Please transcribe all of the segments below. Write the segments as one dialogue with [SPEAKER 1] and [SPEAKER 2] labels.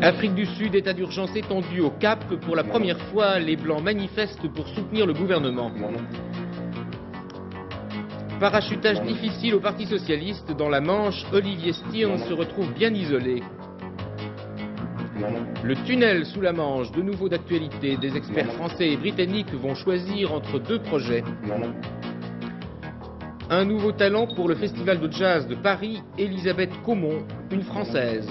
[SPEAKER 1] Afrique du Sud, état d'urgence étendu au Cap. Pour la première fois, les Blancs manifestent pour soutenir le gouvernement. Parachutage difficile au Parti Socialiste. Dans la Manche, Olivier Stirn se retrouve bien isolé. Le tunnel sous la Manche, de nouveau d'actualité. Des experts français et britanniques vont choisir entre deux projets. Un nouveau talent pour le Festival de Jazz de Paris, Elisabeth Caumont, une Française.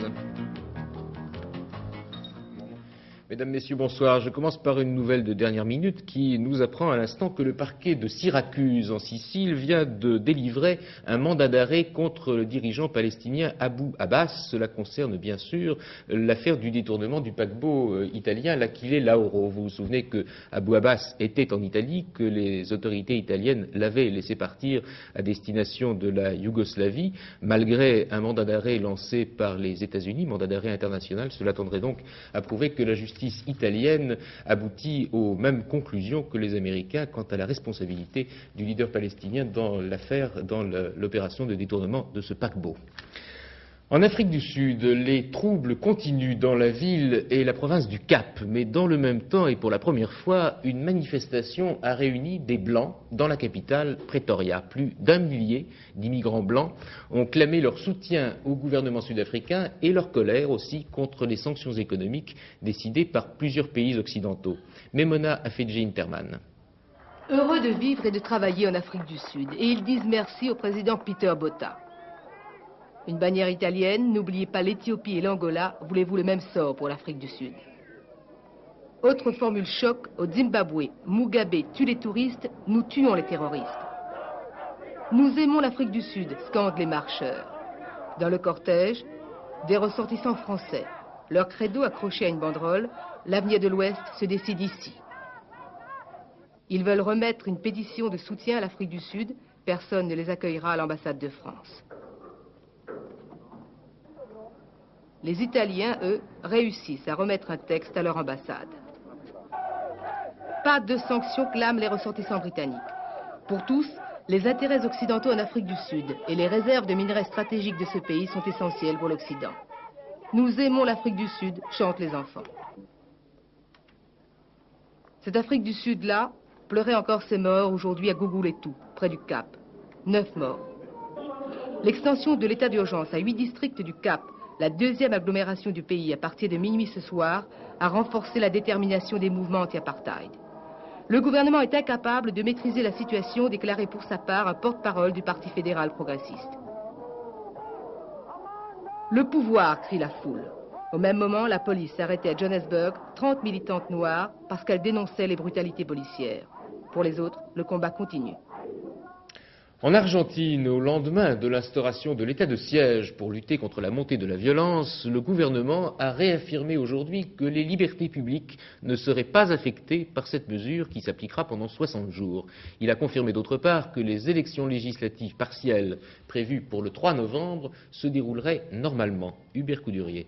[SPEAKER 1] Mesdames, Messieurs, bonsoir. Je commence par une nouvelle de dernière minute qui nous apprend à l'instant que le parquet de Syracuse, en Sicile, vient de délivrer un mandat d'arrêt contre le dirigeant palestinien Abou Abbas. Cela concerne bien sûr l'affaire du détournement du paquebot italien, l'Achille Lauro. Vous vous souvenez que Abou Abbas était en Italie, que les autorités italiennes l'avaient laissé partir à destination de la Yougoslavie, malgré un mandat d'arrêt lancé par les États-Unis, mandat d'arrêt international. Cela tendrait donc à prouver que la justice italienne aboutit aux mêmes conclusions que les Américains quant à la responsabilité du leader palestinien dans l'affaire, dans l'opération de détournement de ce paquebot. En Afrique du Sud, les troubles continuent dans la ville et la province du Cap, mais dans le même temps et pour la première fois, une manifestation a réuni des Blancs dans la capitale Pretoria. Plus d'1 millier d'immigrants blancs ont clamé leur soutien au gouvernement sud-africain et leur colère aussi contre les sanctions économiques décidées par plusieurs pays occidentaux. Memona Afedje-Interman.
[SPEAKER 2] Heureux de vivre et de travailler en Afrique du Sud, et ils disent merci au président Peter Botha. Une bannière italienne, n'oubliez pas l'Éthiopie et l'Angola, voulez-vous le même sort pour l'Afrique du Sud? Autre formule choc au Zimbabwe, Mugabe tue les touristes, nous tuons les terroristes. Nous aimons l'Afrique du Sud, scandent les marcheurs. Dans le cortège, des ressortissants français. Leur credo accroché à une banderole, l'avenir de l'Ouest se décide ici. Ils veulent remettre une pétition de soutien à l'Afrique du Sud, personne ne les accueillera à l'ambassade de France. Les Italiens, eux, réussissent à remettre un texte à leur ambassade. Pas de sanctions clament les ressortissants britanniques. Pour tous, les intérêts occidentaux en Afrique du Sud et les réserves de minerais stratégiques de ce pays sont essentielles pour l'Occident. Nous aimons l'Afrique du Sud, chantent les enfants. Cette Afrique du Sud-là pleurait encore ses morts aujourd'hui à Gougoulé-Tout, près du Cap. 9 morts. L'extension de l'état d'urgence à 8 districts du Cap, la deuxième agglomération du pays à partir de minuit ce soir, a renforcé la détermination des mouvements anti-apartheid. Le gouvernement est incapable de maîtriser la situation, déclarait pour sa part un porte-parole du Parti fédéral progressiste. Le pouvoir, crie la foule. Au même moment, la police arrêtait à Johannesburg 30 militantes noires parce qu'elles dénonçaient les brutalités policières. Pour les autres, le combat continue.
[SPEAKER 1] En Argentine, au lendemain de l'instauration de l'état de siège pour lutter contre la montée de la violence, le gouvernement a réaffirmé aujourd'hui que les libertés publiques ne seraient pas affectées par cette mesure qui s'appliquera pendant 60 jours. Il a confirmé d'autre part que les élections législatives partielles prévues pour le 3 novembre se dérouleraient normalement. Hubert Coudurier.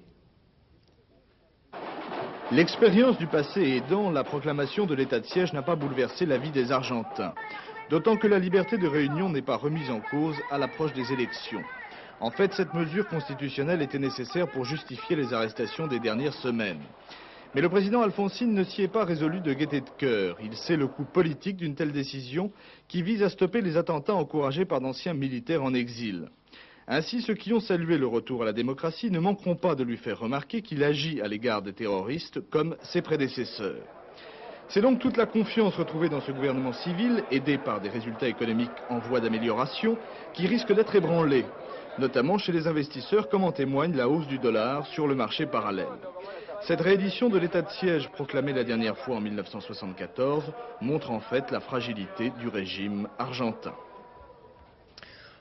[SPEAKER 3] L'expérience du passé aidant, la proclamation de l'état de siège n'a pas bouleversé la vie des Argentins. D'autant que la liberté de réunion n'est pas remise en cause à l'approche des élections. En fait, cette mesure constitutionnelle était nécessaire pour justifier les arrestations des dernières semaines. Mais le président Alfonsine ne s'y est pas résolu de gaieté de cœur. Il sait le coût politique d'une telle décision qui vise à stopper les attentats encouragés par d'anciens militaires en exil. Ainsi, ceux qui ont salué le retour à la démocratie ne manqueront pas de lui faire remarquer qu'il agit à l'égard des terroristes comme ses prédécesseurs. C'est donc toute la confiance retrouvée dans ce gouvernement civil, aidé par des résultats économiques en voie d'amélioration, qui risque d'être ébranlée, notamment chez les investisseurs, comme en témoigne la hausse du dollar sur le marché parallèle. Cette réédition de l'état de siège proclamé la dernière fois en 1974 montre en fait la fragilité du régime argentin.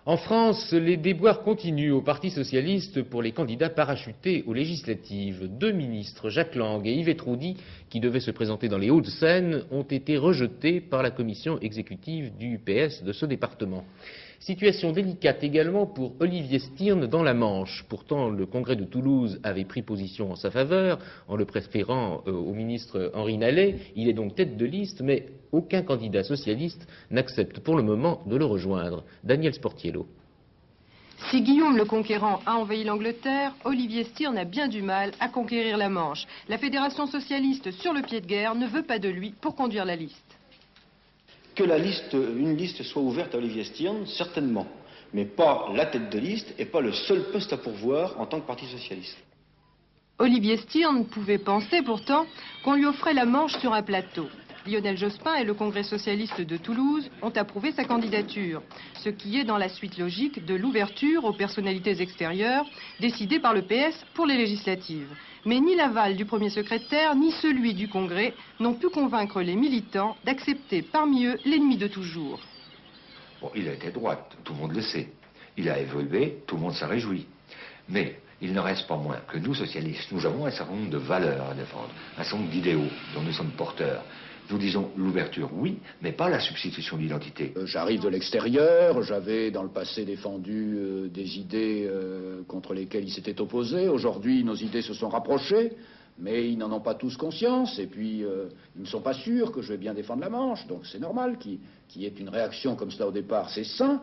[SPEAKER 1] En France, les déboires continuent au Parti socialiste pour les candidats parachutés aux législatives. 2 ministres, Jacques Lang et Yvette Roudy, qui devaient se présenter dans les Hauts-de-Seine, ont été rejetés par la commission exécutive du PS de ce département. Situation délicate également pour Olivier Stirn dans la Manche. Pourtant, le Congrès de Toulouse avait pris position en sa faveur, en le préférant au ministre Henri Nallet. Il est donc tête de liste, mais aucun candidat socialiste n'accepte pour le moment de le rejoindre. Daniel Sportiello.
[SPEAKER 4] Si Guillaume le Conquérant a envahi l'Angleterre, Olivier Stirn a bien du mal à conquérir la Manche. La Fédération socialiste sur le pied de guerre ne veut pas de lui pour conduire la liste.
[SPEAKER 5] Que une liste soit ouverte à Olivier Stirn, certainement, mais pas la tête de liste et pas le seul poste à pourvoir en tant que parti socialiste.
[SPEAKER 4] Olivier Stirn pouvait penser pourtant qu'on lui offrait la Manche sur un plateau. Lionel Jospin et le Congrès socialiste de Toulouse ont approuvé sa candidature, ce qui est dans la suite logique de l'ouverture aux personnalités extérieures décidée par le PS pour les législatives. Mais ni l'aval du premier secrétaire ni celui du Congrès n'ont pu convaincre les militants d'accepter parmi eux l'ennemi de toujours.
[SPEAKER 6] Bon, il a été droite, tout le monde le sait. Il a évolué, tout le monde s'en réjouit. Mais il n'en reste pas moins que nous, socialistes, nous avons un certain nombre de valeurs à défendre, un certain nombre d'idéaux dont nous sommes porteurs. Nous disons l'ouverture, oui, mais pas la substitution d'identité.
[SPEAKER 7] J'arrive de l'extérieur, j'avais dans le passé défendu des idées contre lesquelles ils s'étaient opposés. Aujourd'hui, nos idées se sont rapprochées, mais ils n'en ont pas tous conscience. Et puis, ils ne sont pas sûrs que je vais bien défendre la Manche. Donc c'est normal qu'il y ait une réaction comme cela au départ, c'est sain.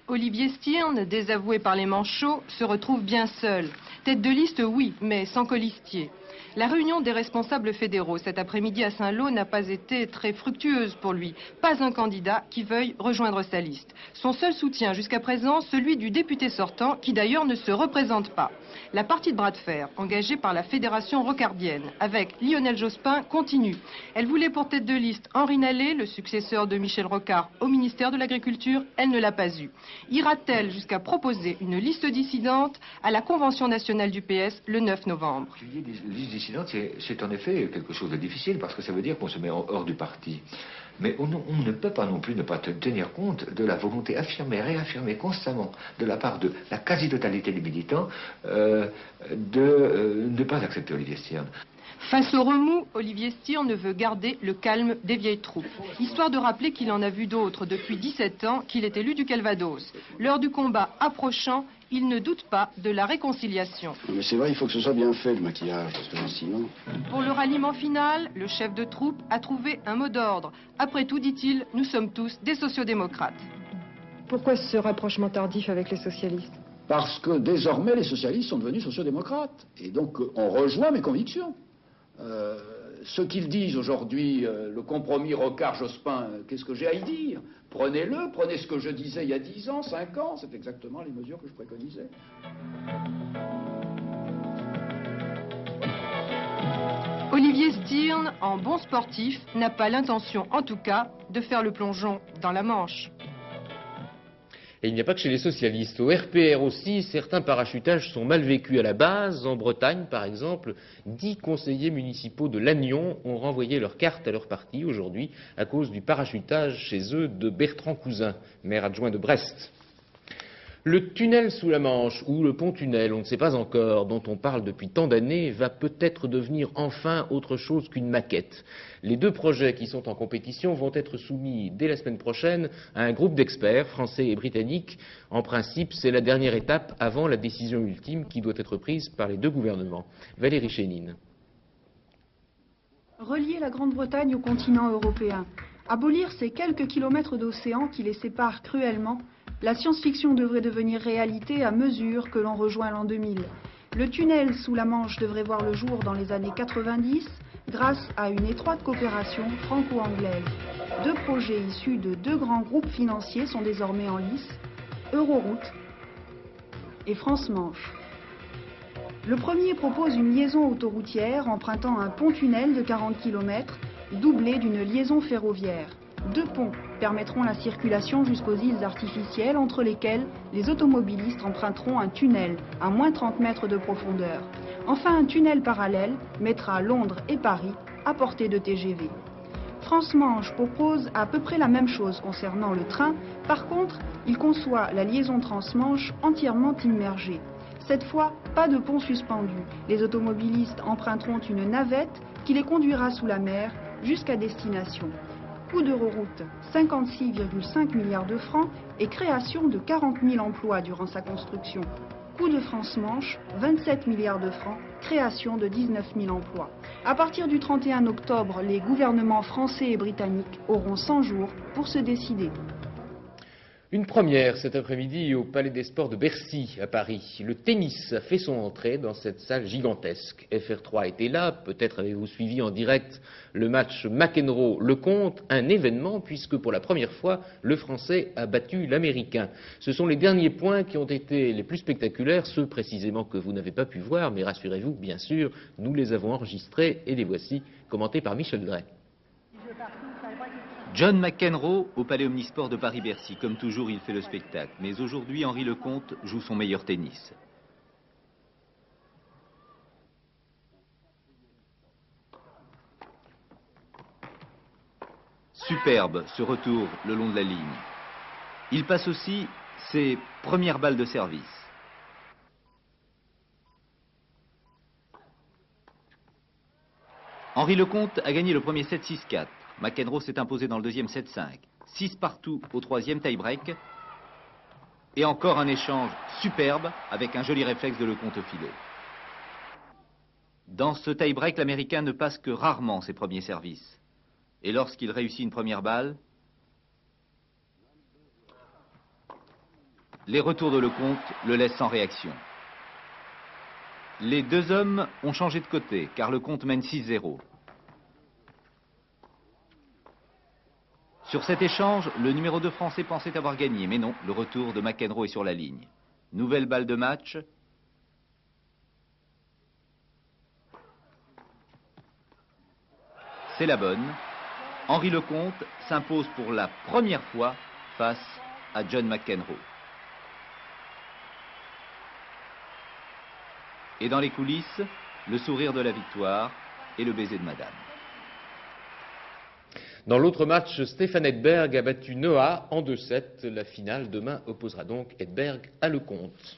[SPEAKER 4] Olivier Stirn, désavoué par les manchots, se retrouve bien seul. Tête de liste, oui, mais sans colistier. La réunion des responsables fédéraux cet après-midi à Saint-Lô n'a pas été très fructueuse pour lui. Pas un candidat qui veuille rejoindre sa liste. Son seul soutien jusqu'à présent, celui du député sortant, qui d'ailleurs ne se représente pas. La partie de bras de fer, engagée par la Fédération rocardienne, avec Lionel Jospin, continue. Elle voulait pour tête de liste Henri Nallet, le successeur de Michel Rocard au ministère de l'Agriculture. Elle ne l'a pas eu. Ira-t-elle jusqu'à proposer une liste dissidente à la Convention nationale du PS le 9 novembre?
[SPEAKER 6] Qu'il y ait des listes dissidentes, c'est en effet quelque chose de difficile, parce que ça veut dire qu'on se met hors du parti. Mais on ne peut pas non plus ne pas tenir compte de la volonté affirmée, réaffirmée constamment de la part de la quasi-totalité des militants de ne pas accepter Olivier Stirn.
[SPEAKER 4] Face au remous, Olivier Stirn veut garder le calme des vieilles troupes, histoire de rappeler qu'il en a vu d'autres depuis 17 ans, qu'il est élu du Calvados. L'heure du combat approchant, il ne doute pas de la réconciliation.
[SPEAKER 8] Mais c'est vrai, il faut que ce soit bien fait, le maquillage, parce que sinon...
[SPEAKER 4] Pour le ralliement final, le chef de troupe a trouvé un mot d'ordre. Après tout, dit-il, nous sommes tous des sociodémocrates.
[SPEAKER 9] Pourquoi ce rapprochement tardif avec les socialistes?
[SPEAKER 7] Parce que désormais, les socialistes sont devenus sociodémocrates. Et donc, on rejoint mes convictions. Ce qu'ils disent aujourd'hui, le compromis Rocard-Jospin, qu'est-ce que j'ai à y dire? Prenez-le, prenez ce que je disais il y a 10 ans, 5 ans, c'est exactement les mesures que je préconisais.
[SPEAKER 4] Olivier Stirn, en bon sportif, n'a pas l'intention, en tout cas, de faire le plongeon dans la Manche.
[SPEAKER 1] Et il n'y a pas que chez les socialistes. Au RPR aussi, certains parachutages sont mal vécus à la base. En Bretagne, par exemple, 10 conseillers municipaux de Lannion ont renvoyé leur carte à leur parti aujourd'hui à cause du parachutage chez eux de Bertrand Cousin, maire adjoint de Brest. Le tunnel sous la Manche, ou le pont-tunnel, on ne sait pas encore, dont on parle depuis tant d'années, va peut-être devenir enfin autre chose qu'une maquette. Les deux projets qui sont en compétition vont être soumis dès la semaine prochaine à un groupe d'experts français et britanniques. En principe, c'est la dernière étape avant la décision ultime qui doit être prise par les deux gouvernements. Valérie Chénine.
[SPEAKER 10] Relier la Grande-Bretagne au continent européen, abolir ces quelques kilomètres d'océan qui les séparent cruellement, la science-fiction devrait devenir réalité à mesure que l'on rejoint l'an 2000. Le tunnel sous la Manche devrait voir le jour dans les années 90 grâce à une étroite coopération franco-anglaise. Deux projets issus de deux grands groupes financiers sont désormais en lice, Euroroute et France Manche. Le premier propose une liaison autoroutière empruntant un pont-tunnel de 40 km doublé d'une liaison ferroviaire. Deux ponts permettront la circulation jusqu'aux îles artificielles entre lesquelles les automobilistes emprunteront un tunnel à moins 30 mètres de profondeur. Enfin, un tunnel parallèle mettra Londres et Paris à portée de TGV. France Manche propose à peu près la même chose concernant le train. Par contre, il conçoit la liaison transmanche entièrement immergée. Cette fois, pas de pont suspendu. Les automobilistes emprunteront une navette qui les conduira sous la mer jusqu'à destination. Coût d'Euroroute, 56,5 milliards de francs et création de 40 000 emplois durant sa construction. Coût de France Manche, 27 milliards de francs, création de 19 000 emplois. À partir du 31 octobre, les gouvernements français et britanniques auront 100 jours pour se décider.
[SPEAKER 1] Une première cet après-midi au Palais des Sports de Bercy, à Paris. Le tennis a fait son entrée dans cette salle gigantesque. FR3 était là, peut-être avez-vous suivi en direct le match McEnroe-Lecomte, un événement puisque pour la première fois, le Français a battu l'Américain. Ce sont les derniers points qui ont été les plus spectaculaires, ceux précisément que vous n'avez pas pu voir, mais rassurez-vous, bien sûr, nous les avons enregistrés et les voici commentés par Michel Drey.
[SPEAKER 11] John McEnroe au Palais Omnisport de Paris-Bercy. Comme toujours, il fait le spectacle. Mais aujourd'hui, Henri Lecomte joue son meilleur tennis. Superbe ce retour le long de la ligne. Il passe aussi ses premières balles de service. Henri Lecomte a gagné le premier set 6-4. McEnroe s'est imposé dans le deuxième 7-5. 6 partout au troisième tie-break. Et encore un échange superbe avec un joli réflexe de Lecomte au filet. Dans ce tie-break, l'Américain ne passe que rarement ses premiers services. Et lorsqu'il réussit une première balle, les retours de Lecomte le laissent sans réaction. Les deux hommes ont changé de côté, car Lecomte mène 6-0. Sur cet échange, le numéro 2 français pensait avoir gagné, mais non, le retour de McEnroe est sur la ligne. Nouvelle balle de match. C'est la bonne. Henri Lecomte s'impose pour la première fois face à John McEnroe. Et dans les coulisses, le sourire de la victoire et le baiser de madame.
[SPEAKER 1] Dans l'autre match, Stefan Edberg a battu Noah en 2-7. La finale demain opposera donc Edberg à Lecomte.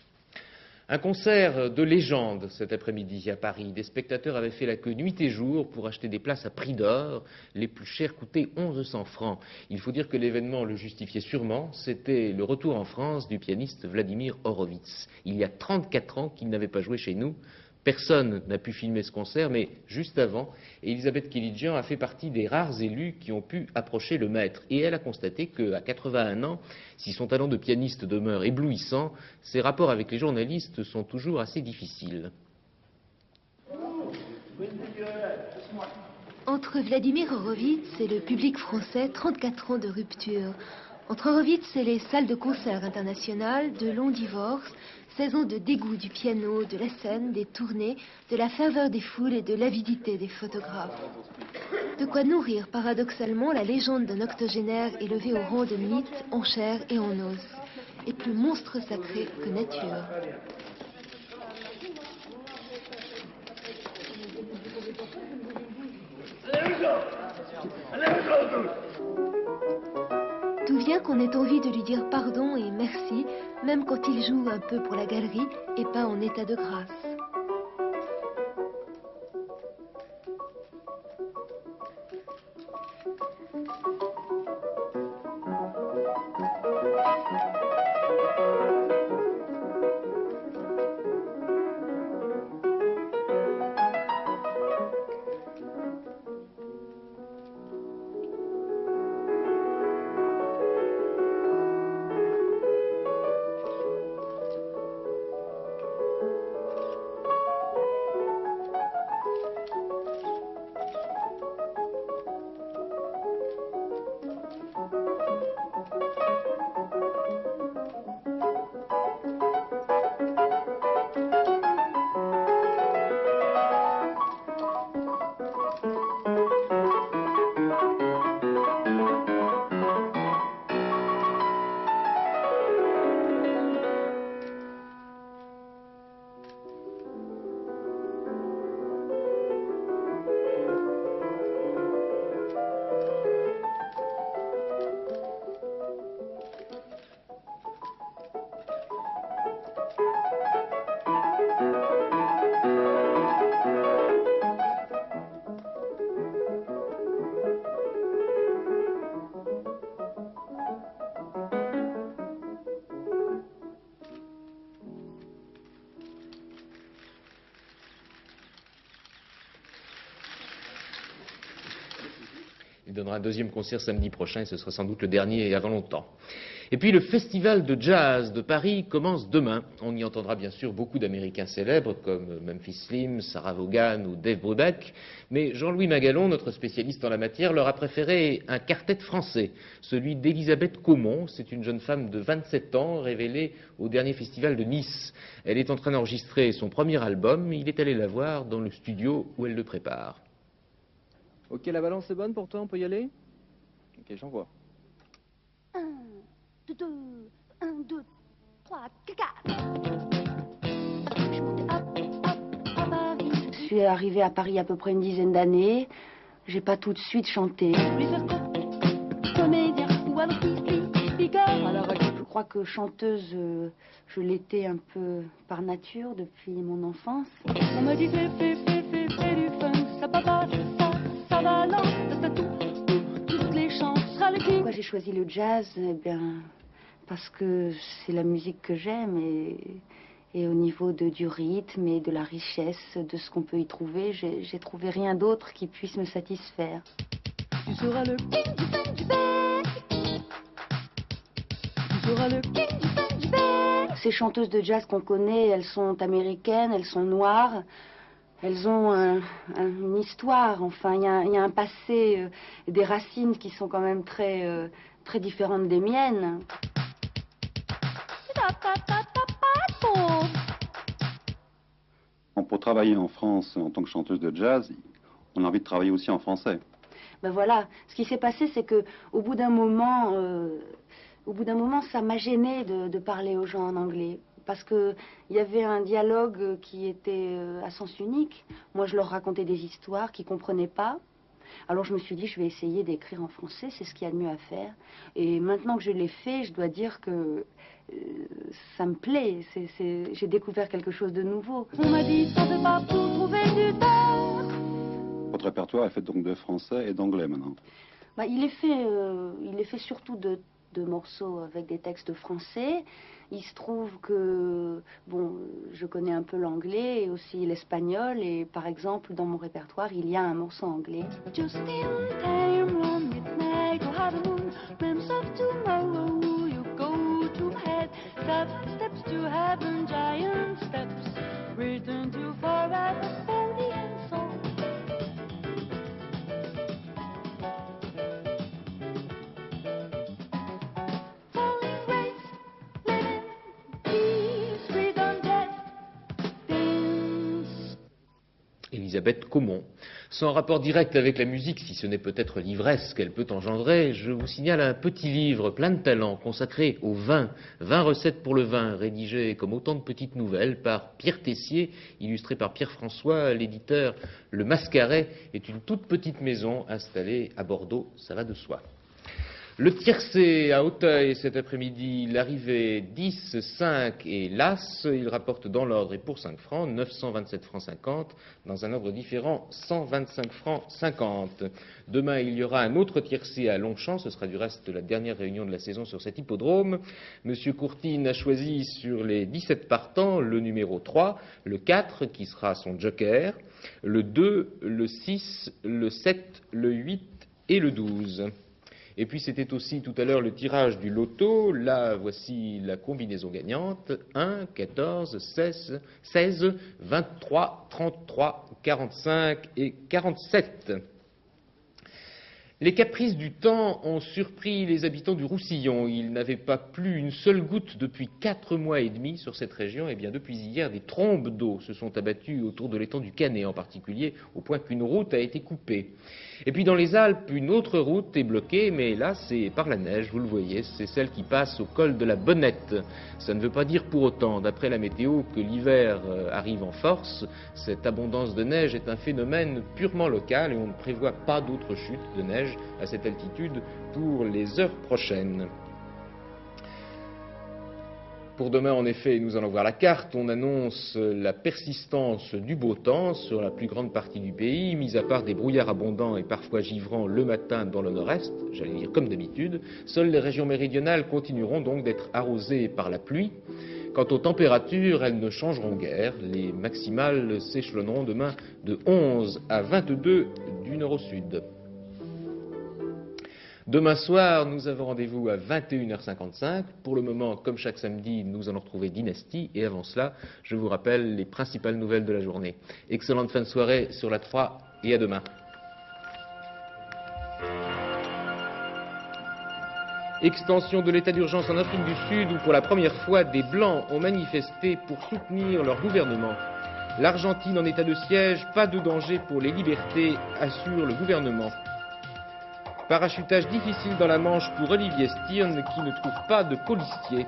[SPEAKER 1] Un concert de légende cet après-midi à Paris. Des spectateurs avaient fait la queue nuit et jour pour acheter des places à prix d'or. Les plus chères coûtaient 1100 francs. Il faut dire que l'événement le justifiait sûrement. C'était le retour en France du pianiste Vladimir Horowitz. Il y a 34 ans qu'il n'avait pas joué chez nous. Personne n'a pu filmer ce concert, mais juste avant, Elisabeth Kilijian a fait partie des rares élus qui ont pu approcher le maître. Et elle a constaté qu'à 81 ans, si son talent de pianiste demeure éblouissant, ses rapports avec les journalistes sont toujours assez difficiles.
[SPEAKER 12] Entre Vladimir Horowitz et le public français, 34 ans de rupture. Entre Horowitz et les salles de concert internationales, de longs divorces, 16 ans de dégoût du piano, de la scène, des tournées, de la ferveur des foules et de l'avidité des photographes. De quoi nourrir paradoxalement la légende d'un octogénaire élevé au rang de mythe en chair et en os, et plus monstre sacré que nature. D'où vient qu'on ait envie de lui dire pardon et merci, même quand il joue un peu pour la galerie et pas en état de grâce.
[SPEAKER 1] donnera un deuxième concert samedi prochain et ce sera sans doute le dernier avant longtemps. Et puis le Festival de Jazz de Paris commence demain. On y entendra bien sûr beaucoup d'Américains célèbres comme Memphis Slim, Sarah Vaughan ou Dave Brubeck. Mais Jean-Louis Magalon, notre spécialiste en la matière, leur a préféré un quartet français, celui d'Elisabeth Caumont. C'est une jeune femme de 27 ans révélée au dernier festival de Nice. Elle est en train d'enregistrer son premier album. Il est allé la voir dans le studio où elle le prépare.
[SPEAKER 13] Ok, la balance est bonne pour toi, on peut y aller? Ok, j'envoie.
[SPEAKER 14] 1, 2, 1, 2, 3, 4.
[SPEAKER 15] Je suis arrivée à Paris à peu près une dizaine d'années. J'ai pas tout de suite chanté. Je crois que chanteuse, je l'étais un peu par nature depuis mon enfance. On m'a dit fais du funk, ça balance, ça balance, ça toutes les chances. Pourquoi j'ai choisi le jazz? Eh bien, parce que c'est la musique que j'aime et au niveau du rythme et de la richesse de ce qu'on peut y trouver, j'ai trouvé rien d'autre qui puisse me satisfaire. Tu seras le king du funk du bec. Tu seras le king du funk du bec. Ces chanteuses de jazz qu'on connaît, elles sont américaines, elles sont noires. Elles ont une histoire, enfin, il y a un passé, des racines qui sont quand même très différentes des miennes.
[SPEAKER 16] Pour travailler en France en tant que chanteuse de jazz, on a envie de travailler aussi en français.
[SPEAKER 15] Ben voilà, ce qui s'est passé, c'est que au bout d'un moment, ça m'a gêné de parler aux gens en anglais. Parce qu'il y avait un dialogue qui était à sens unique. Moi, je leur racontais des histoires qu'ils ne comprenaient pas. Alors je me suis dit, je vais essayer d'écrire en français, c'est ce qu'il y a de mieux à faire. Et maintenant que je l'ai fait, je dois dire que ça me plaît. J'ai découvert quelque chose de nouveau. On m'a dit, ça ne pas pour trouver du temps.
[SPEAKER 16] Votre répertoire est fait donc de français et d'anglais maintenant?
[SPEAKER 15] Bah, il est fait surtout de morceaux avec des textes français. Il se trouve que, bon, je connais un peu l'anglais et aussi l'espagnol. Et par exemple, dans mon répertoire, il y a un morceau anglais. Just in time, round midnight, you have a moon, glimpse of tomorrow, you go to head, 7 steps to heaven, giant steps, return to forever, holy and soul.
[SPEAKER 1] Elisabeth Caumont. Sans rapport direct avec la musique, si ce n'est peut-être l'ivresse qu'elle peut engendrer, je vous signale un petit livre plein de talent consacré au vin, 20 recettes pour le vin, rédigé comme autant de petites nouvelles par Pierre Tessier, illustré par Pierre François. L'éditeur Le Mascaret est une toute petite maison installée à Bordeaux, ça va de soi. Le tiercé à Auteuil cet après-midi, l'arrivée 10, 5 et l'As, il rapporte dans l'ordre et pour 5 francs, 927 francs 50, dans un ordre différent, 125 francs 50. Demain, il y aura un autre tiercé à Longchamp, ce sera du reste la dernière réunion de la saison sur cet hippodrome. Monsieur Courtine a choisi sur les 17 partants le numéro 3, le 4 qui sera son joker, le 2, le 6, le 7, le 8 et le 12. Et puis c'était aussi tout à l'heure le tirage du loto. Là, voici la combinaison gagnante. 1, 14, 16, 23, 33, 45 et 47. Les caprices du temps ont surpris les habitants du Roussillon. Il n'avait pas plu une seule goutte depuis 4 mois et demi sur cette région. Et bien depuis hier, des trombes d'eau se sont abattues autour de l'étang du Canet en particulier, au point qu'une route a été coupée. Et puis dans les Alpes, une autre route est bloquée, mais là c'est par la neige, vous le voyez, c'est celle qui passe au col de la Bonnette. Ça ne veut pas dire pour autant, d'après la météo, que l'hiver arrive en force. Cette abondance de neige est un phénomène purement local et on ne prévoit pas d'autres chutes de neige à cette altitude pour les heures prochaines. Pour demain, en effet, nous allons voir la carte. On annonce la persistance du beau temps sur la plus grande partie du pays, mis à part des brouillards abondants et parfois givrants le matin dans le nord-est, j'allais dire comme d'habitude. Seules les régions méridionales continueront donc d'être arrosées par la pluie. Quant aux températures, elles ne changeront guère. Les maximales s'échelonneront demain de 11 à 22 du nord au sud. Demain soir, nous avons rendez-vous à 21h55. Pour le moment, comme chaque samedi, nous allons retrouver Dynastie. Et avant cela, je vous rappelle les principales nouvelles de la journée. Excellente fin de soirée sur la 3 et à demain. Extension de l'état d'urgence en Afrique du Sud où pour la première fois des Blancs ont manifesté pour soutenir leur gouvernement. L'Argentine en état de siège, pas de danger pour les libertés, assure le gouvernement. Parachutage difficile dans la Manche pour Olivier Stirn qui ne trouve pas de colistier.